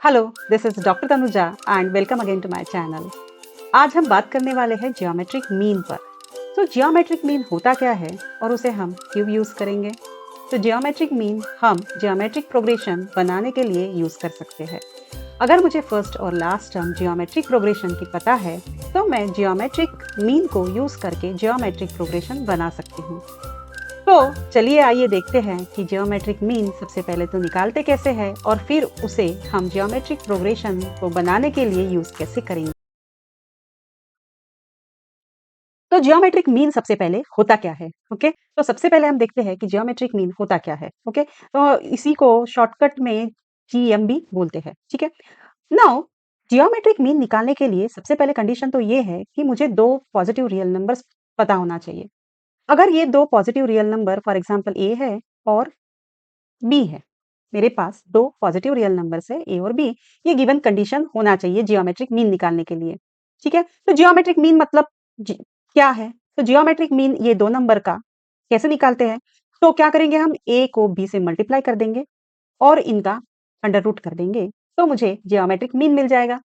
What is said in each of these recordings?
Hello, this is doctor Tanuja and welcome again to my channel. आज हम बात करने वाले हैं जियोमेट्रिक मीन पर। तो जियोमेट्रिक मीन होता क्या है और उसे हम क्यों यूज करेंगे? तो जियोमेट्रिक मीन हम जियोमेट्रिक प्रोग्रेशन बनाने के लिए यूज कर सकते हैं। अगर मुझे फर्स्ट और लास्ट टर्म जियोमेट्रिक प्रोग्रेशन की पता है तो मैं जियोमेट्रिक मीन को यूज करके जियोमेट्रिक प्रोग्रेशन बना सकती हूँ। तो चलिए आइए देखते हैं कि जियोमेट्रिक मीन सबसे पहले तो निकालते कैसे हैं और फिर उसे हम जियोमेट्रिक प्रोग्रेशन को बनाने के लिए यूज कैसे करेंगे। तो जियोमेट्रिक मीन सबसे पहले होता क्या है? ओके, तो सबसे पहले हम देखते हैं कि जियोमेट्रिक मीन होता क्या है। ओके, तो इसी को शॉर्टकट में जीएमबी बोलते हैं। ठीक है, नाउ जियोमेट्रिक मीन निकालने के लिए सबसे पहले कंडीशन तो ये है कि मुझे दो पॉजिटिव रियल नंबर्स पता होना चाहिए। अगर ये दो positive real number for example A है और बी है, मेरे पास दो पॉजिटिव रियल नंबर्स है ए और बी, ये गिवन कंडीशन होना चाहिए जियोमेट्रिक मीन निकालने के लिए। ठीक है, तो जियोमेट्रिक मीन मतलब क्या है? तो जियोमेट्रिक मीन ये दो नंबर का कैसे निकालते हैं? तो क्या करेंगे, हम ए को बी से मल्टीप्लाई कर देंगे और इनका अंडर रूट कर देंगे, तो मुझे जियोमेट्रिक मीन मिल जाएगा।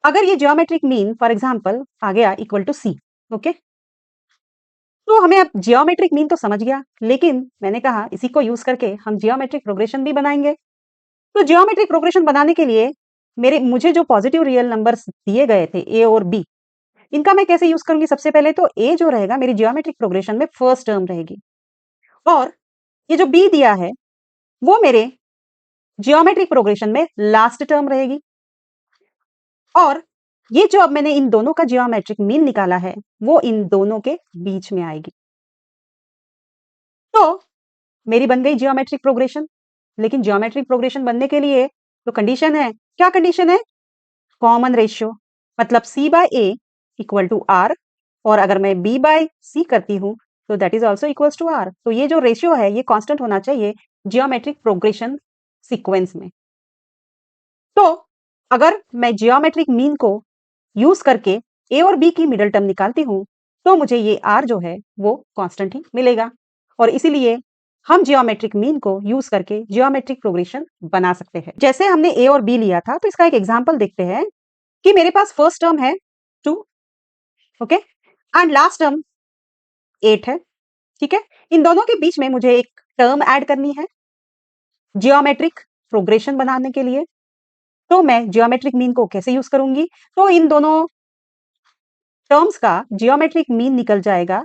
अगर ये जियोमेट्रिक मीन फॉर एग्जांपल आ गया इक्वल टू सी, ओके, तो हमें अब जियोमेट्रिक मीन तो समझ गया, लेकिन मैंने कहा इसी को यूज करके हम जियोमेट्रिक प्रोग्रेशन भी बनाएंगे। तो जियोमेट्रिक प्रोग्रेशन बनाने के लिए मुझे जो पॉजिटिव रियल नंबर्स दिए गए थे ए और बी, इनका मैं कैसे यूज करूंगी? सबसे पहले तो ए जो रहेगा मेरी जियोमेट्रिक प्रोग्रेशन में फर्स्ट टर्म रहेगी और ये जो बी दिया है वो मेरे जियोमेट्रिक प्रोग्रेशन में लास्ट टर्म रहेगी। और ये जो अब मैंने इन दोनों का जियोमेट्रिक मीन निकाला है वो इन दोनों के बीच में आएगी। तो मेरी बन गई जियोमेट्रिक प्रोग्रेशन। लेकिन जियोमेट्रिक प्रोग्रेशन बनने के लिए तो कंडीशन है, क्या कंडीशन है? कॉमन रेशियो, मतलब C by A equal to R, और अगर मैं बी बाय सी करती हूं तो that is also equals to R. तो ये जो रेशियो है ये कांस्टेंट होना चाहिए जियोमेट्रिक प्रोग्रेशन सीक्वेंस में। तो अगर मैं जियोमेट्रिक मीन को यूज करके ए और बी की मिडल टर्म निकालती हूं तो मुझे ये आर जो है वो कांस्टेंट ही मिलेगा, और इसीलिए हम जियोमेट्रिक मीन को यूज करके जियोमेट्रिक प्रोग्रेशन बना सकते हैं। जैसे हमने ए और बी लिया था तो इसका एक एग्जांपल देखते हैं कि मेरे पास फर्स्ट टर्म है 2, ओके, एंड लास्ट टर्म 8 है। ठीक है, इन दोनों के बीच में मुझे एक टर्म ऐड करनी है जियोमेट्रिक प्रोग्रेशन बनाने के लिए। तो मैं जियोमेट्रिक मीन को कैसे यूज करूंगी? तो इन दोनों टर्म्स का जियोमेट्रिक मीन निकल जाएगा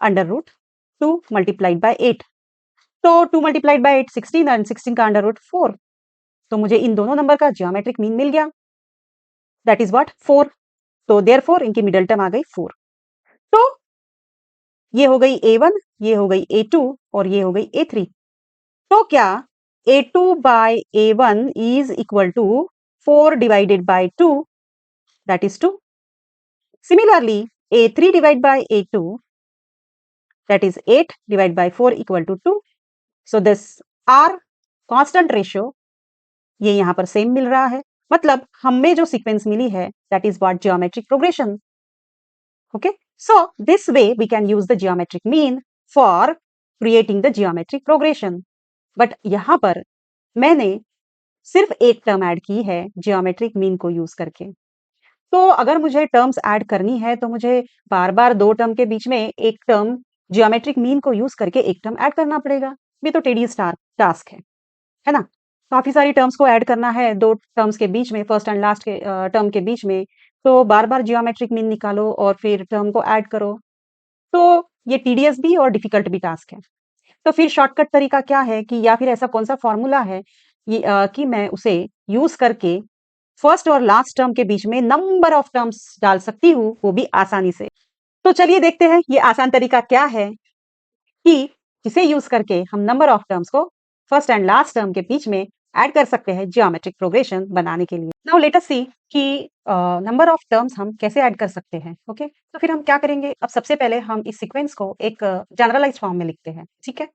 अंडर रूट 2 मल्टीप्लाइड बाय 8। तो 2 मल्टीप्लाइड बाय 8 16 एंड 16 का अंडर रूट 4। तो मुझे इन दोनों नंबर का जियोमेट्रिक मीन मिल गया, दैट इज व्हाट 4। तो देयरफॉर इनकी मिडल टर्म आ गई 4। तो ये हो गई A1, ये हो गई A2 और ये हो गई A3। तो क्या A2 by A1 is equal to 4 divided by 2, that is 2। Similarly A3 divide by A2, that is 8 divided by 4 equal to 2. So this R constant ratio ये यहाँ पर सेम मिल रहा है, मतलब हमें जो सीक्वेंस मिली है that is what geometric progression. Okay, so this way we can use the geometric mean for creating the geometric progression. But यहाँ पर मैंने सिर्फ एक टर्म ऐड की है जियोमेट्रिक मीन को यूज करके। तो अगर मुझे टर्म्स ऐड करनी है तो मुझे बार बार दो टर्म के बीच में एक टर्म जियोमेट्रिक मीन को यूज करके एक टर्म ऐड करना पड़ेगा। ये तो टेडियस टास्क है ना? काफी सारी टर्म्स को ऐड करना है दो टर्म्स के बीच में, फर्स्ट एंड लास्ट के टर्म के बीच में। तो बार बार जियोमेट्रिक मीन निकालो और फिर टर्म को ऐड करो, तो ये टीडियस भी और डिफिकल्ट भी टास्क है। तो फिर शॉर्टकट तरीका क्या है कि, या फिर ऐसा कौन सा फॉर्मूला है कि मैं उसे यूज करके फर्स्ट और लास्ट टर्म के बीच में नंबर ऑफ टर्म्स डाल सकती हूँ, वो भी आसानी से। तो चलिए देखते हैं ये आसान तरीका क्या है कि जिसे यूज करके हम नंबर ऑफ टर्म्स को फर्स्ट एंड लास्ट टर्म के बीच में ऐड कर सकते हैं जियोमेट्रिक प्रोग्रेशन बनाने के लिए। नाउ लेट अस सी कि नंबर ऑफ टर्म्स हम कैसे ऐड कर सकते हैं। ओके, तो फिर हम क्या करेंगे, अब सबसे पहले हम इस सीक्वेंस को एक जनरलाइज फॉर्म में लिखते हैं। ठीक है,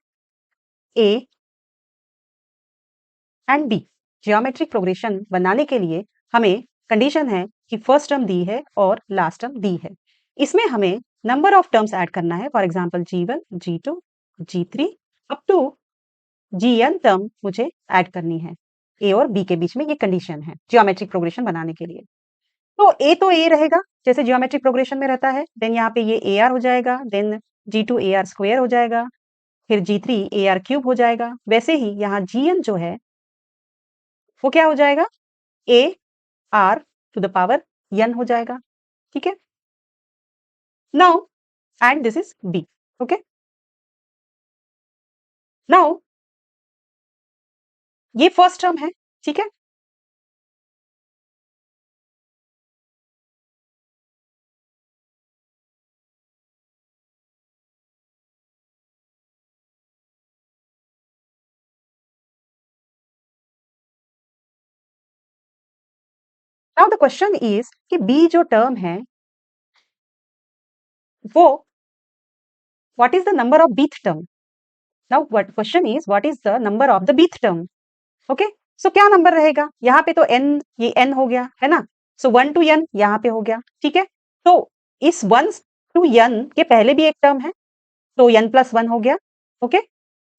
A and B geometric progression बनाने के लिए हमें कंडीशन है कि फर्स्ट टर्म दी है और लास्ट टर्म दी है। इसमें हमें नंबर ऑफ टर्म्स ऐड करना है, for example G1, G2, G3 up to GN term मुझे ऐड करनी है। ए और बी के बीच में ये कंडीशन है जियोमेट्रिक प्रोग्रेशन बनाने के लिए। तो ए रहेगा जैसे जियोमेट्रिक प्रोग्रेशन में रहता है, देन यहाँ पे ये ए आर हो जाएगा, then G2 A R square हो जाएगा, फिर G3 ए आर क्यूब हो जाएगा। वैसे ही यहाँ Gn जो है वो क्या हो जाएगा, A R to the power n हो जाएगा। ठीक है, now and this is B. Okay, now ये फर्स्ट टर्म है। ठीक है, नाउ द क्वेश्चन इज कि बी जो टर्म है वो what is the number of bth term. Now what question is what is the number of the bth term. Okay, so क्या number रहेगा यहाँ पे, तो n, ये n हो गया है ना, सो 1 टू n यहाँ पे हो गया। ठीक है, तो इस 1 टू n के पहले भी एक टर्म है, तो n प्लस 1 हो गया। ओके,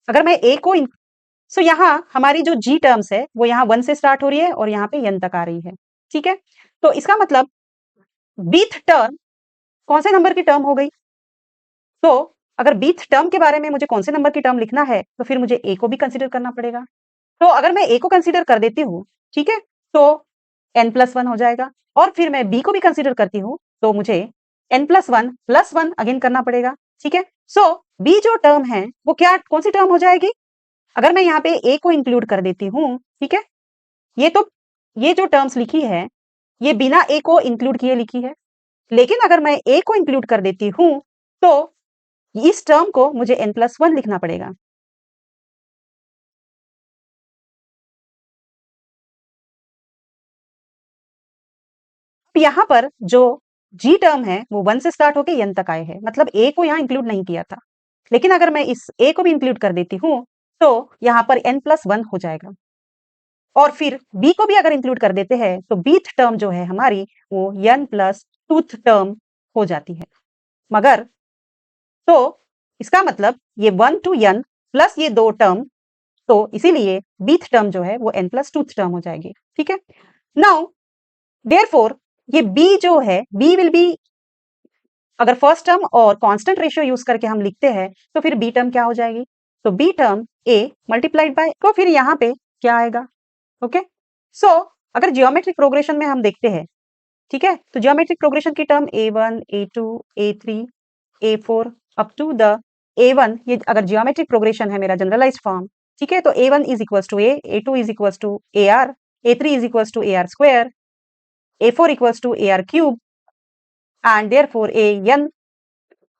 अगर मैं a को सो यहाँ हमारी जो g टर्म्स है वो यहाँ 1 से स्टार्ट हो रही है और यहाँ पे n तक आ रही है। ठीक है, तो इसका मतलब बीथ टर्म कौन से नंबर की टर्म हो गई। तो अगर बीथ टर्म के बारे में मुझे कौन से नंबर की टर्म लिखना है तो फिर मुझे a को भी कंसीडर करना पड़ेगा। तो अगर मैं a को कंसीडर कर देती हूँ, ठीक है, तो n प्लस 1 हो जाएगा, और फिर मैं b को भी कंसीडर करती हूँ तो मुझे n प्लस 1 प्लस 1 अगेन करना पड़ेगा। ठीक है, सो b जो टर्म है वो क्या, कौन सी टर्म हो जाएगी, अगर मैं यहाँ पे a को इंक्लूड कर देती हूँ, ठीक है, ये तो ये जो टर्म्स लिखी है ये बिना a को इंक्लूड किए लिखी है, लेकिन अगर मैं a को इंक्लूड कर देती हूँ तो इस टर्म को मुझे n प्लस 1 लिखना पड़ेगा। यहाँ पर जो जी टर्म है वो 1 से स्टार्ट होके n तक आए हैं, मतलब a को यहाँ इंक्लूड नहीं किया था, लेकिन अगर मैं इस a को भी इंक्लूड कर देती हूँ तो यहाँ पर n प्लस 1 हो जाएगा, और फिर b को भी अगर इंक्लूड कर देते हैं तो बीथ टर्म जो है हमारी वो n प्लस टूथ टर्म हो जाती है। मगर तो इसका मतलब ये 1 टू n प्लस ये दो टर्म, तो इसीलिए बीथ टर्म जो है वो n प्लस टूथ टर्म हो जाएगी। ठीक है, नाउ देयरफॉर ये b जो है b विल बी, अगर फर्स्ट टर्म और कांस्टेंट रेशियो यूज करके हम लिखते हैं तो फिर बी टर्म क्या हो जाएगी, तो B term A multiplied by, तो फिर यहाँ पे क्या आएगा। ओके, सो अगर जियोमेट्रिक प्रोग्रेशन में हम देखते हैं, ठीक है, तो जियोमेट्रिक प्रोग्रेशन की term a1 a2 a3 a4 up to the a1, ये अगर जियोमेट्रिक प्रोग्रेशन है मेरा जनरलाइज्ड फॉर्म, ठीक है, तो a1 is equals to a, a2 is equals to ar, a3 is equals to ar square, a4 equals to ar cube, and therefore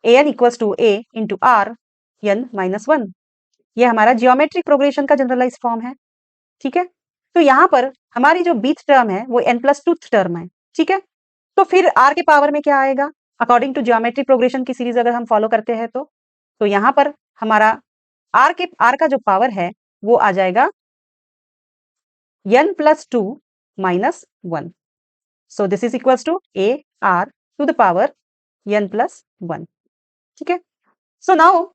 an equals to a into r n minus 1, ये हमारा geometric progression का generalise form है। ठीक है, तो यहाँ पर हमारी जो बीथ टर्म है वो n प्लस टूथ टर्म है। ठीक है, तो फिर r के पावर में क्या आएगा, अकॉर्डिंग टू जियोमेट्रिक प्रोग्रेशन की सीरीज अगर हम फॉलो करते हैं तो यहाँ पर हमारा r का जो पावर है वो आ जाएगा n plus two minus 1, so this is equals to a r to the power n plus 1। ठीक है, सो नाउ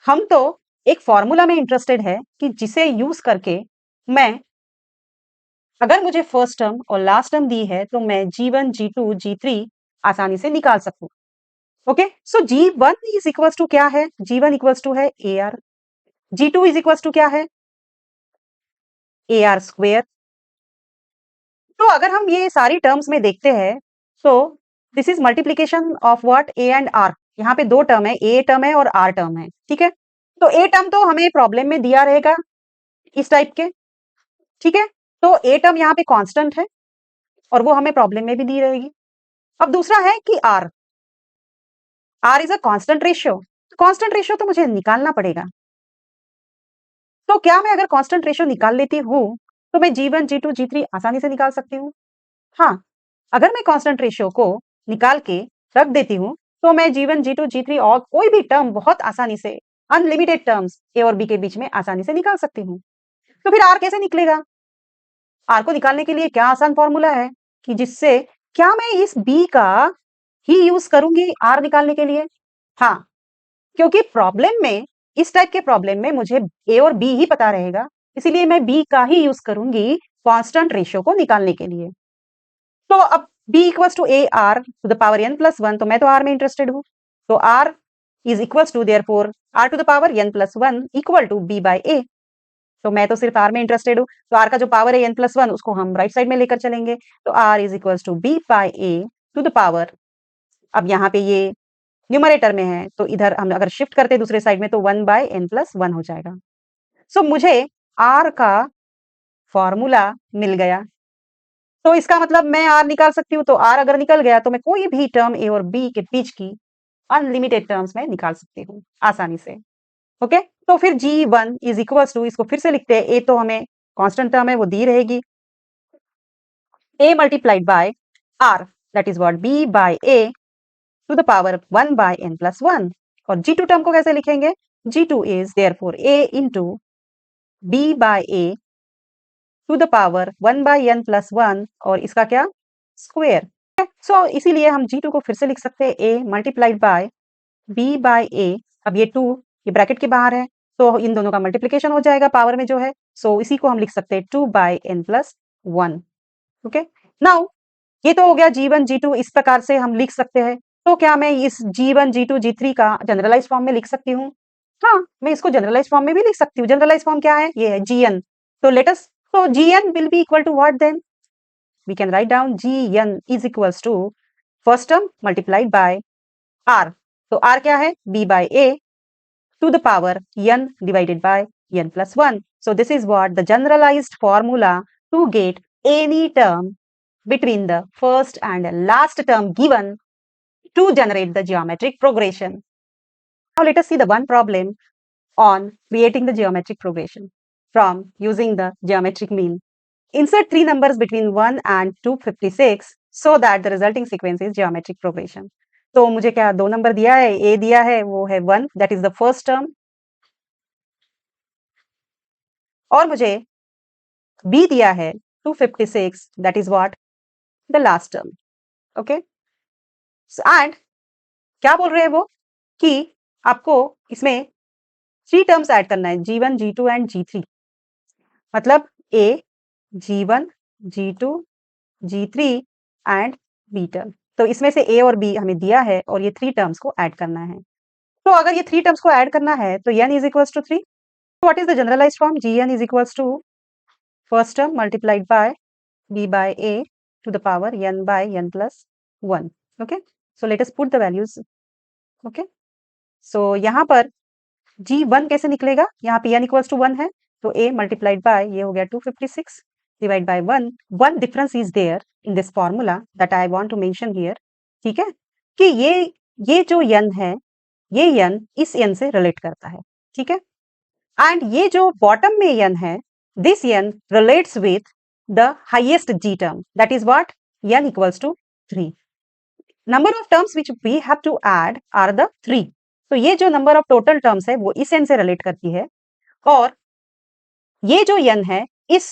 हम तो एक फॉर्मूला में इंटरेस्टेड है कि जिसे यूज करके मैं, अगर मुझे फर्स्ट टर्म और लास्ट टर्म दी है तो मैं G1 G2 G3 आसानी से निकाल सकूं। Okay, so G1 is equals to क्या है, G1 इक्वल्स टू है AR, G2 is equals to क्या है AR स्क्वायर। तो अगर हम ये सारी टर्म्स में देखते हैं तो this is multiplication of what A and R, यहाँ पे दो टर्म है, A टर्म है और R टर्म है। ठीक है, तो A टर्म तो हमें प्रॉब्लम में दिया रहेगा इस टाइप के। ठीक है, तो A टर्म यहाँ पे कांस्टेंट है और वो हमें प्रॉब्लम में भी दी रहेगी। अब दूसरा है कि R is a constant ratio, constant ratio तो मुझे निकालना पड़ेगा। तो क्या मैं अगर कांस्टेंट रेशियो निकाल लेती हूँ तो मैं G1 G2 G3 आसानी से निकाल सकती हूँ। हाँ, अगर मैं कांस्टेंट रेशियो को निकाल के रख देती हूँ तो मैं G1 G2 G3 और कोई भी टर्म बहुत आसानी से, अनलिमिटेड टर्म्स A और B के बीच में आसानी से निकाल सकती हूँ। तो फिर R कैसे निकलेगा, R को निकालने के लिए क्या आसान फॉर्मूला है कि जिससे, क्या मैं इस B का ही यूज करूंगी R निकालने के लिए। हाँ, क्योंकि प्रॉब्लम में, इस टाइप के प्रॉब्लम में मुझे A और B ही पता रहेगा इसीलिए मैं b का ही यूज करूंगी कांस्टेंट रेशियो को निकालने के लिए। तो अब b equals to a r to the power n plus 1, तो मैं तो r में इंटरेस्टेड हूँ, तो r is equals to therefore r to the power n plus 1 equal to b by a। तो मैं तो सिर्फ r में इंटरेस्टेड हूँ, तो r का जो पावर है n प्लस 1 उसको हम राइट साइड में लेकर चलेंगे, तो r is equals to b by a to the power, अब यहाँ पे ये न्यूमरेटर में है तो इधर हम अगर शिफ्ट करते हैं दूसरे साइड में तो 1 बाय n प्लस 1 हो जाएगा। सो मुझे r का फॉर्मूला मिल गया, तो इसका मतलब मैं r निकाल सकती हूँ, तो r अगर निकल गया तो मैं कोई भी टर्म a और b के बीच की अनलिमिटेड टर्म्स में निकाल सकती हूँ आसानी से। ओके, तो फिर g1 इज इक्वल्स टू, इसको फिर से लिखते हैं, a तो हमें कांस्टेंट टर्म है वो दी रहेगी, a multiplied by r that is what b by a to the power 1 by n plus 1। और g2 टर्म को कैसे लिखेंगे, g2 is therefore a into b by a to the power 1 by n plus 1 और इसका क्या square. सो इसीलिए हम g2 को फिर से लिख सकते हैं a multiplied by b by a, अब ये 2 ये ब्रैकेट के बाहर है तो इन दोनों का मल्टीप्लिकेशन हो जाएगा पावर में जो है, सो इसी को हम लिख सकते हैं 2 by n plus 1। Okay, now ये तो हो गया g1 g2, इस प्रकार से हम लिख सकते हैं। तो क्या मैं इस g1 g2 g3 का जनरलाइज फॉर्म में लिख सकती हूँ? हाँ, मैं इसको जनरलाइज फॉर्म में भी लिख सकती हूँ। जनरलाइज फॉर्म क्या है, ये है gn, तो let us, so gn will be equal to what then? We can write down gn is equals to first term multiplied by r, तो r क्या है b by a to the power n divided by n plus 1. So this is what the generalized formula to get any term between the first and last term given to generate the geometric progression. Now let us see the one problem on creating the geometric progression from using the geometric mean. Insert three numbers between 1 and 256 so that the resulting sequence is geometric progression. तो मुझे क्या दो number दिया है, a दिया है वो है 1 that is the first term, और मुझे b दिया है 256 that is what the last term. Okay, and क्या बोल रहे हैं वो कि आपको इसमें थ्री टर्म्स ऐड करना है, g1 g2 एंड g3, मतलब a g1 g2 g3 and b term. तो इसमें से a और b हमें दिया है और ये थ्री टर्म्स को ऐड करना है। तो अगर ये थ्री टर्म्स को ऐड करना है तो n is equals to 3। What is the generalised form, gn is equals to first term multiplied by b by a to the power n by n plus 1। Okay, so let us put the values. Okay, so यहाँ पर g1 कैसे निकलेगा, यहाँ पे n equals to 1 है तो a multiplied bye ये हो गया 256 divide by 1। One difference is there in this formula that I want to mention here, ठीक है, कि ये जो n है ये n इस n से रिलेट करता है, ठीक है, एंड ये जो बॉटम में n है this n relates with the highest g term that is what n equals to 3। Number of terms which we have to add are the 3। तो ये जो नंबर ऑफ टोटल टर्म्स है वो इस n से relate करती है और ये जो n है इस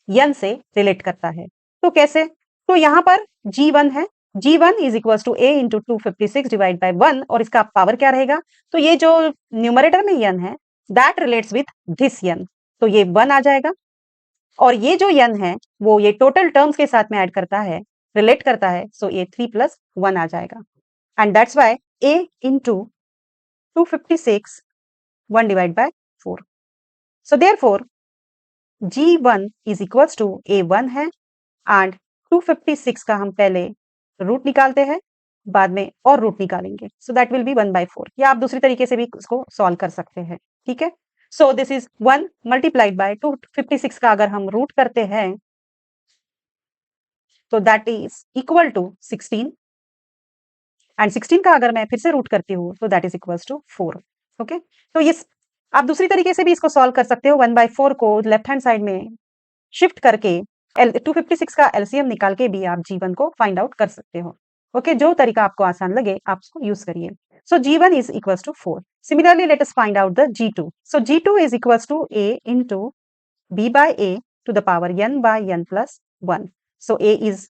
n से रिलेट करता है। तो कैसे, तो यहाँ पर g1 है, g1 is equals to a into 256 divide by 1 और इसका पावर क्या रहेगा, तो ये जो न्यूमरेटर में n है that relates with this n, तो ये 1 आ जाएगा, और ये जो n है वो ये टोटल टर्म्स के साथ में ऐड करता है, रिलेट करता है, सो ये 3 प्लस 1 आ जाएगा, and that's why a into 256 1 divide by 4। So therefore g1 is equals to a1 है एंड 256 का हम पहले रूट निकालते हैं बाद में और रूट निकालेंगे, सो दैट विल बी 1/4, या आप दूसरी तरीके से भी इसको सॉल्व कर सकते हैं, ठीक है। So this is 1 multiplied by 256 का अगर हम रूट करते हैं तो that is equal to 16 and 16 का अगर मैं फिर से रूट करती हूँ तो that is equals to 4। Okay, तो ये आप दूसरी तरीके से भी इसको सॉल्व कर सकते हो, 1/4 को लेफ्ट हैंड साइड में शिफ्ट करके 256 का एलसीएम निकाल के भी आप g1 को फाइंड आउट कर सकते हो। ओके, जो तरीका आपको आसान लगे आप उसको यूज करिए। So g1 is equals to 4। Similarly let us find out the g2। So g2 is equals to a into b by a to the power n by n plus 1। So a is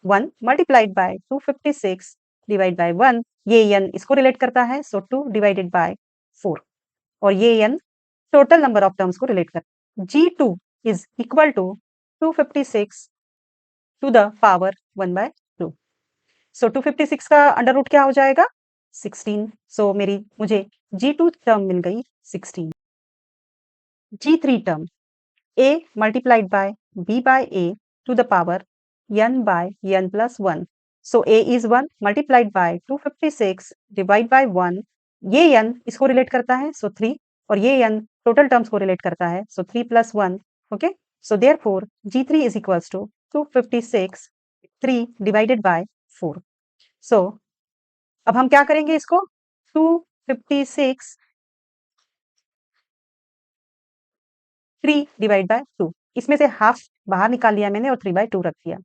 1 multiplied by 256 divide by 1, ये n इसको relate करता है, सो 2 divided by 4, और ये n total number of terms को relate करता है। G2 is equal to 256 to the power 1 by 2. So 256 का अंडर रूट क्या हो जाएगा 16. So मुझे G2 टर्म मिल गई 16. G3 term A multiplied by B by A to the power n by n plus 1. So A is 1 multiplied by 256 divide by 1. ये n इसको relate करता है so 3 और ये n टोटल टर्म्स को relate करता है so 3 plus 1. Okay. So therefore G3 is equals to 256 3 divided by 4. So अब हम क्या करेंगे इसको 256 3 डिवाइड बाय 2. इसमें से हाफ बाहर निकाल लिया मैंने और 3 बाय 2 रख दिया.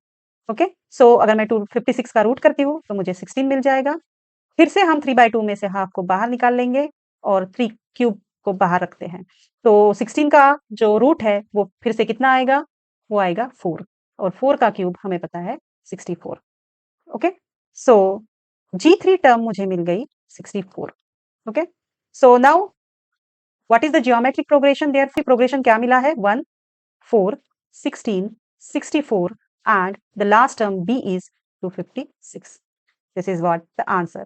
ओके. सो अगर मैं 256 का रूट करती हूँ तो मुझे 16 मिल जाएगा. फिर से हम 3 बाय 2 में से हाफ को बाहर निकाल लेंगे और 3 क्यूब को बाहर रखते हैं. तो 16 का जो रूट है वो फिर से कितना आएगा वो आएगा 4 और 4 का क्यूब हमें पता है 64. ओके. सो G3 टर्म मुझे मिल गई 64. Okay. So now what is the geometric progression there की प्रोग्रेशन क्या मिला है 1 4 16 64 and the last term B is 256. This is what the answer.